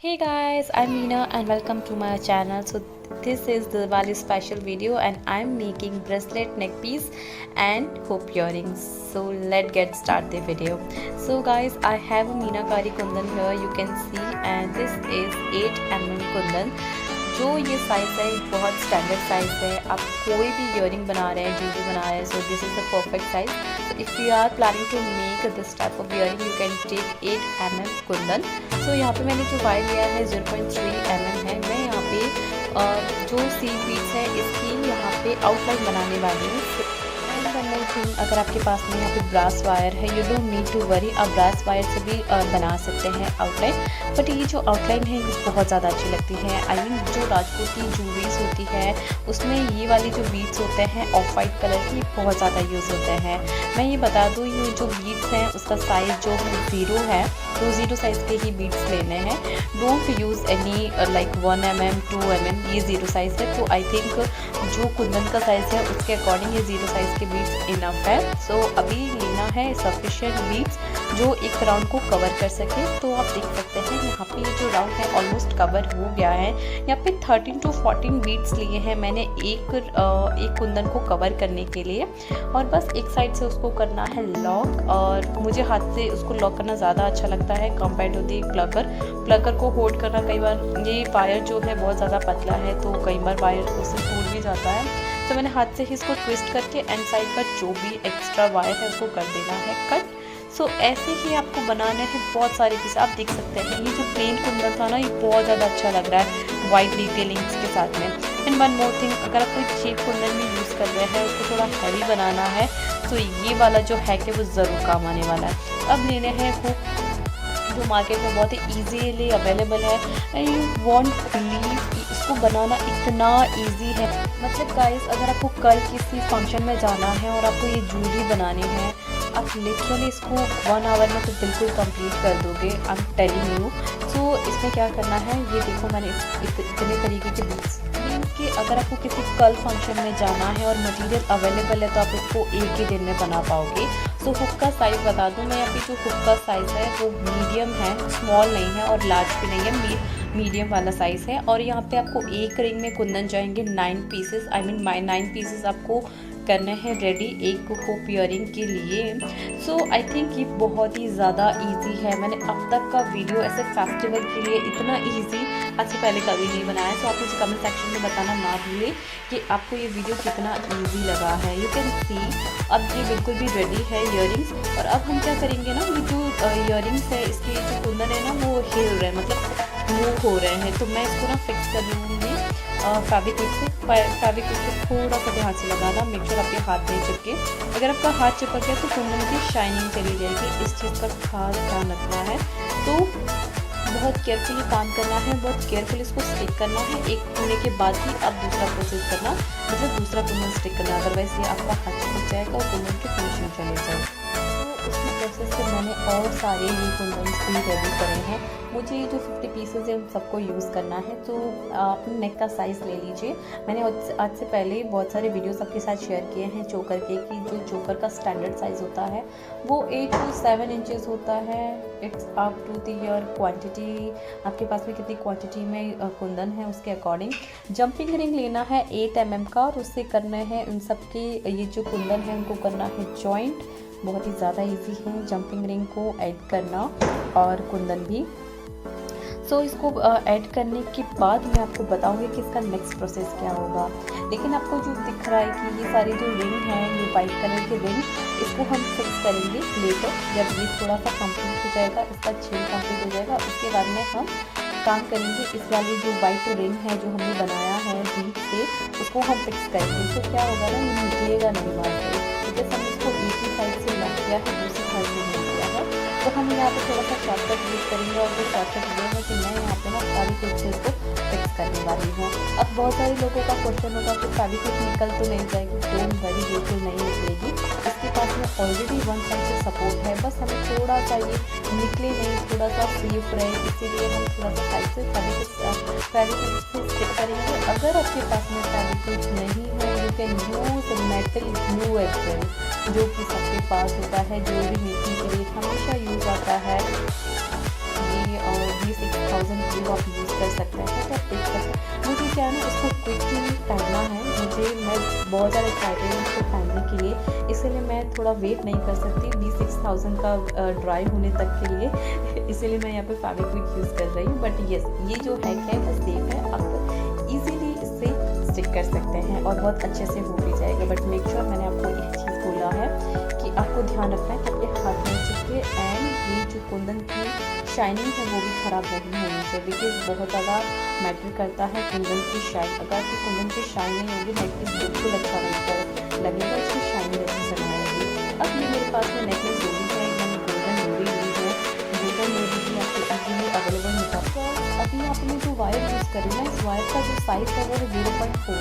Hey guys, I'm Meena and welcome to my channel. So this is the Diwali special video and I'm making bracelet neck piece and hoop earrings. So let's get start the video. So guys, I have a Meenakari Kundan here, you can see, and this is 8 mm Kundan. जो ये size है बहुत standard size है. आप कोई भी earring बना रहे हैं, ज्वेलरी बना रहे हैं, so this is the perfect size. So if you are planning to make this type of earring you can take 8 mm kundan. सो यहाँ पे मैंने जो वायर लिया है 0.3 mm है. मैं यहाँ पे जो सीड बीड्स है इसकी यहाँ पे आउटलाइन बनाने वाली हूँ. अगर आपके पास में यहाँ पे ब्रास वायर है, you don't need to worry, आप ब्रास वायर से भी बना सकते हैं आउटलाइन. बट ये जो आउटलाइन है ये बहुत ज़्यादा अच्छी लगती है. आई मीन जो राजपूती ज्वेलरीज होती है उसमें ये वाली जो बीड्स होते हैं ऑफ वाइट कलर की बहुत ज़्यादा यूज़ होते हैं. मैं ये बता दूँ, ये जो बीड्स हैं उसका साइज़ जो है 0 है, तो 0 साइज़ के ही बीड्स लेने हैं. Don't use any like 1 mm 2 mm, ये 0 साइज़ है. तो आई थिंक जो कुंदन का साइज़ है उसके अकॉर्डिंग ये 0 साइज़ के बीड्स इनफ है. सो अभी लेना है सफिशिएंट बीड्स जो एक राउंड को कवर कर सके. तो आप देख सकते हैं यहाँ पे ये जो राउंड है ऑलमोस्ट कवर हो गया है. यहाँ पे 13 to 14 बीड्स लिए हैं मैंने एक कुंदन को कवर करने के लिए, और बस एक साइड से उसको करना है लॉक. और मुझे हाथ से उसको लॉक करना ज़्यादा अच्छा लगता है कंपेयर टू दी प्लगर को होल्ड करना. कई बार ये वायर जो है बहुत ज़्यादा पतला है तो कई बार वायर उससे टूट भी जाता है. तो मैंने हाथ से ही इसको ट्विस्ट करके एंड साइड का जो भी एक्स्ट्रा वायर है उसको कर देना है कट. सो ऐसे ही आपको बनाना है बहुत सारे पीस. आप देख सकते हैं ये जो प्लेन कुंदन था ना, ये बहुत ज़्यादा अच्छा लग रहा है वाइट डिटेलिंग्स के साथ में. एंड वन मोर थिंग, अगर आप कोई चीप कुंदन में यूज़ कर रहे हैं उसको थोड़ा हैवी बनाना है तो ये वाला जो हैक है वो ज़रूर काम आने वाला है. अब लेने हैं हुक जो मार्केट में बहुत ही ईजीली अवेलेबल है. एंड यू वॉन्ट बिलीव इसको बनाना इतना ईजी है. मतलब गाइस, अगर आपको कल किसी फंक्शन में जाना है और आपको ये ज्वेलरी बनानी है, आप लिटरली इसको 1 आवर में तो बिल्कुल कंप्लीट कर दोगे. I am telling you. So इसमें क्या करना है, ये देखो मैंने इतने तरीके के बीड्स कि अगर आपको किसी कल फंक्शन में जाना है और मटेरियल अवेलेबल है तो आप इसको एक ही दिन में बना पाओगे. सो हुक का साइज़ बता दूं, मैं यहाँ पे जो हुक का साइज़ है वो मीडियम है, स्मॉल नहीं है और लार्ज भी नहीं है, मीडियम वाला साइज़ है. और यहाँ पे आपको एक रिंग में कुंदन जाएंगे 9 पीसेस. आई मीन 9 पीसेस आपको करने हैं रेडी एक हुक ईयरिंग के लिए. सो आई थिंक ये बहुत ही ज़्यादा इजी है. मैंने अब तक का वीडियो ऐसे फेस्टिवल के लिए इतना इजी आज से पहले कभी नहीं बनाया. सो आप मुझे कमेंट सेक्शन में बताना ना भूलें कि आपको ये वीडियो कितना इजी लगा है. यू कैन सी अब ये बिल्कुल भी रेडी है ईयरिंग्स. और अब हम क्या करेंगे ना, ये जो ईयरिंग्स है इसके जो कुंदन है ना वो हिल रहे हैं, मतलब मूव हो रहे हैं. तो मैं इसको ना फिक्स कर लूँगी फेविक्विक से थोड़ा सा ध्यान से लगाना. मेक श्योर आपके हाथ नहीं चिपके. अगर आपका हाथ चिपक गया तो कुंदन की शाइनिंग चली जाएगी. इस चीज़ का खास ध्यान रखना है. तो बहुत केयरफुली काम करना है, बहुत केयरफुली इसको स्टिक करना है. एक होने के बाद ही आप दूसरा प्रोसेस करना, मतलब दूसरा कुंदन स्टिक करना. अदरवाइज ये आपका हाथ चिपक जाएगा और कुंदन की फिनिशिंग चले जाएगी. तो उसी प्रोसेस से मैंने और सारे ये कुंदन भी रेडी करे हैं. मुझे ये जो 50 पीसेज है उन सबको यूज़ करना है. तो अपने नेक का साइज़ ले लीजिए. मैंने आज से पहले बहुत सारे वीडियोस आपके साथ शेयर किए हैं चोकर के, कि जो चोकर का स्टैंडर्ड साइज़ होता है वो 8 to 7 इंचेस होता है. It's up to the your quantity, आपके पास में कितनी क्वांटिटी में कुंदन है उसके अकॉर्डिंग. जंपिंग रिंग लेना है 8 mm का, और उससे करना है उन सब के ये जो कुंदन है उनको करना है जॉइंट. बहुत ही ज़्यादा इजी है जंपिंग रिंग को ऐड करना और कुंदन भी. सो इसको ऐड करने के बाद मैं आपको बताऊंगी कि इसका नेक्स्ट प्रोसेस क्या होगा. लेकिन आपको जो दिख रहा है कि ये सारी जो रिंग है, ये वाइट कलर के रिंग, इसको हम फिक्स करेंगे लेटर. जब ये थोड़ा सा कंप्लीट हो जाएगा, इसका छेद कंप्लीट हो जाएगा, उसके बाद में हम काम करेंगे इस वाली जो वाइट रिंग है जो हमने बनाया है बीड से, उसको हम फिक्स करेंगे. तो क्या होगा ना, ये निकलेगा नहीं बाहर से, क्योंकि हमने इसको एक ही साइड से लग किया है, दूसरी साइड से नहीं किया है. तो हम यहाँ पे थोड़ा सा शॉर्टकट यूज़ करेंगे. और वो शॉर्टकट ये है कि मैं यहाँ पे ना फेविक्विक से इसको फिक्स करने वाली हूँ. अब बहुत सारे लोगों का क्वेश्चन होगा कि फेविक्विक निकल तो नहीं जाएगी. डोंट वरी, बिल्कुल नहीं निकलेगी. इसके पास में ऑलरेडी 1 साइड से सपोर्ट है, बस हमें थोड़ा सा ये निकले नहीं, थोड़ा सा सेफ रहे, इसीलिए हम थोड़ा सा साइड से फेविक्विक से स्टिक करेंगे. अगर आपके पास में फेविक्विक नहीं है, you can use metal glue as well, जो कि सबके पास होता है, ज्वेलरी मेकिंग के लिए हमेशा यूज आता है. ये 6000 व्यू आप यूज़ कर सकते हैं। तो आप देख सकते हैं मुझे क्या है ना इसको क्विकली पहनना है, मैं बहुत ज़्यादा एक्साइटेड हूँ इसको पहनने के लिए, इसीलिए मैं थोड़ा वेट नहीं कर सकती 20,000 का ड्राई होने तक के लिए इसीलिए मैं यहाँ पे फेविक्विक यूज़ कर रही हूँ। बट यस, ये जो हैक है वो सेफ है, आप इजीली इससे स्टिक कर सकते हैं और बहुत अच्छे से हो भी जाएगा। बट मेक श्योर, मैंने आपको एक चीज़ बोला है कि आपको ध्यान रखना है कि आपके हाथ में चिपके, एंड ये जो कुंदन की शाइनिंग है वो भी ख़राब नहीं होनी चाहिए, बिकॉज बहुत ज़्यादा मैटर करता है कुंदन की शाइन। अगर आपकी कुंदन की शाइन नहीं होगी, नेकलेस बिल्कुल अच्छा नहीं लगेगा, इसकी शाइनिंग अच्छे से नहीं आएगी। अब ये मेरे पास में नेकलेस डोरी है, मैंने गोल्डन डोरी ली है, गोल्डन डोरी भी आपको इजीली अवेलेबल होता है। अभी आपने जो वायर यूज़ करी ना, इस वायर का जो साइज़ है वो है 0.4।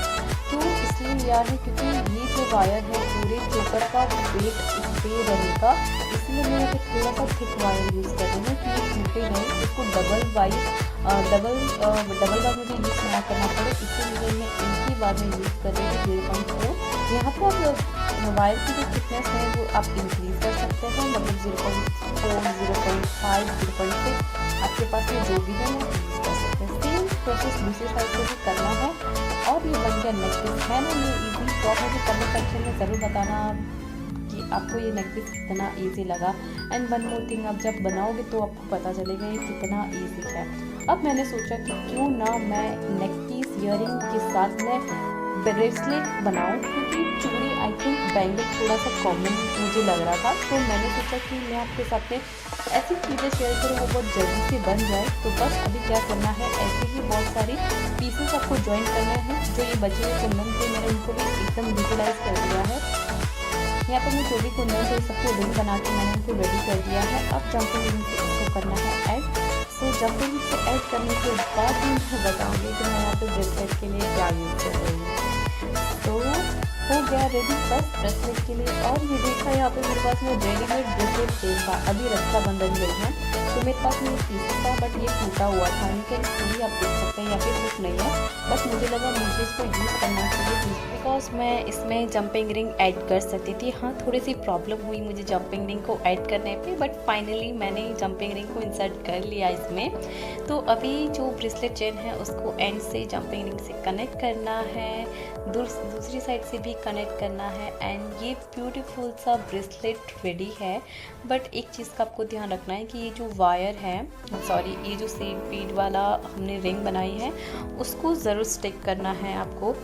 क्यों इसलिए लिया है क्योंकि ये जो वायर है पूरे चोकर का वेट इस पर रहेगा, इसलिए मैं यहाँ पे थोड़ा सा थिक वायर यूज़ कर रही हूँ कि ये टूटे नहीं। इसको डबल बार मुझे यूज़ ना करना पड़े, इसीलिए मैं एक ही बार में यूज़ कर रही हूँ 0.4। यहाँ पर आप वायर की जो थिकनेस है वो आप इंक्रीज़ कर सकते हैं, मतलब 0.4, 0.5, 0.6 आपके पास में जो भी है वो यूज़ कर सकते हैं। सेम प्रोसेस दूसरी साइड से भी करना है। और ये बन गया नेकलेस, है ना ये ईजी। तो आप मुझे कमेंट सेक्शन में ज़रूर बताना कि आपको ये नेकलेस कितना इजी लगा। एंड वन मोर थिंग, आप जब बनाओगे तो आपको पता चलेगा ये कितना इजी है। अब मैंने सोचा कि क्यों ना मैं नेक पीस ईयरिंग के साथ में ब्रेसलेट बनाऊं, क्योंकि चूड़ी आई थिंक बैंगल थोड़ा सा कॉमन मुझे लग रहा था। तो मैंने सोचा कि मैं आपके साथ में ऐसी चीज़ें शेयर करूँ वो बहुत जल्दी से बन जाए। तो बस अभी क्या करना है, ऐसे ही बहुत सारी पीसेस आपको ज्वाइन करना है। जो ये बचे हुए कुंदन थे मैंने इनको भी एकदम यूटिलाइज कर दिया है। यहाँ पर मैं जो भी कुंदन थे सबको रिंग बना के मैंने इनको रेडी कर दिया है। अब जंपिंग रिंग से इसको करना है ऐड। सो जंपिंग रिंग से ऐड करने के बाद मैं बताऊँगी कि मैं यहाँ पर ब्रेसलेट के लिए क्या यूज़ कर रही हूँ। तो हो गया रेडी बस ब्रेसलेट के लिए। और ये देखा यहाँ पे मेरे पास में रेडीमेड ब्रेसलेट सेल था, अभी रक्षाबंधन गई है तो मेरे पास में पीस था, बट ये टूटा हुआ था। लेकिन इसलिए आप देख सकते हैं यहाँ पे कुछ नहीं है, बट मुझे लगा मुझे इसको यूज़ करना चाहिए बिकॉज मैं इसमें जंपिंग रिंग ऐड कर सकती थी। हाँ, थोड़ी सी प्रॉब्लम हुई मुझे जंपिंग रिंग को ऐड करने पे, बट फाइनली मैंने जंपिंग रिंग को इंसर्ट कर लिया इसमें। तो अभी जो ब्रेसलेट चेन है उसको एंड से जंपिंग रिंग से कनेक्ट करना है, दूसरी साइड से भी कनेक्ट करना है, एंड ये ब्यूटीफुल सा ब्रेसलेट रेडी है। बट एक चीज़ का आपको ध्यान रखना है कि ये जो वायर है, सॉरी ये जो सीड बीड वाला हमने रिंग बनाई है उसको ज़रूर स्टिक करना है आपको,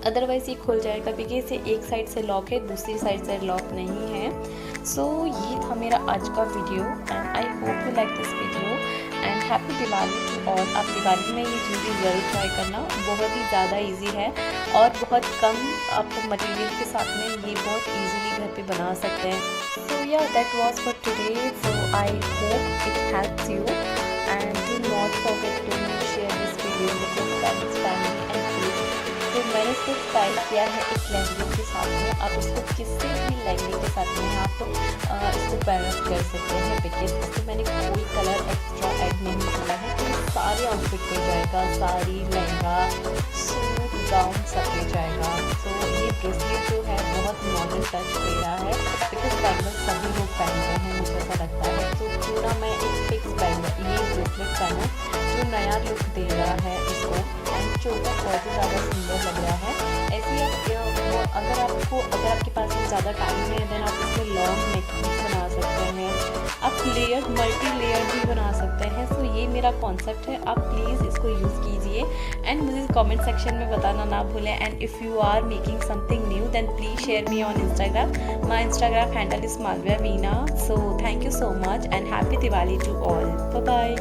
अदरवाइज़ ये खुल जाएगा, क्योंकि इसे एक साइड से लॉक है दूसरी साइड से लॉक नहीं है। सो ये था मेरा आज का video, and I hope you like this video and happy Diwali to all. आप दिवाली में ये चीज़ें ज़रूर ट्राई करना, बहुत ही ज़्यादा इजी है और बहुत कम आपको मटेरियल के साथ में ये बहुत इजीली घर पे बना सकते हैं। So yeah that was for today. So I hope it helps you and do not forget to share this video with your friends, family and friends. तो मैंने इसको स्टाइल किया है एक लहंगे के साथ में, आप इसको किसी भी लहंगे के साथ में आप इसको पेयर अप कर सकते हैं, बिकॉज इसको मैंने कोई कलर एक्स्ट्रा ऐड नहीं किया है। तो ये सारे आउटफिट पे जाएगा, साड़ी, लहंगा, सूट, गाउन सब पे जाएगा। तो ये ब्रेसलेट जो है बहुत मॉडर्न टच दे रहा है, बिकॉज बैंगल सभी लोग पहनते हैं मुझे ऐसा लगता है। तो क्यों ना मैं एक फिक्स बैंगल ये ब्रेसलेट पहनूँ जो नया लुक दे रहा है इसको, एंड चोकर बहुत ही ज़्यादा सुंदर लग रहा है। ऐसे अगर आपके पास में ज़्यादा टाइम है देन आप इसमें लॉन्ग नेक पीस बना सकते हैं, आप लेयर मल्टी लेयर भी बना सकते हैं। सो ये मेरा कॉन्सेप्ट है, आप प्लीज़ इसको यूज़ कीजिए एंड मुझे कमेंट सेक्शन में बताना ना भूलें। And if you are making something new then please share me on Instagram. My Instagram handle is malviaveena। So thank you so much and happy Diwali to all. Bye bye.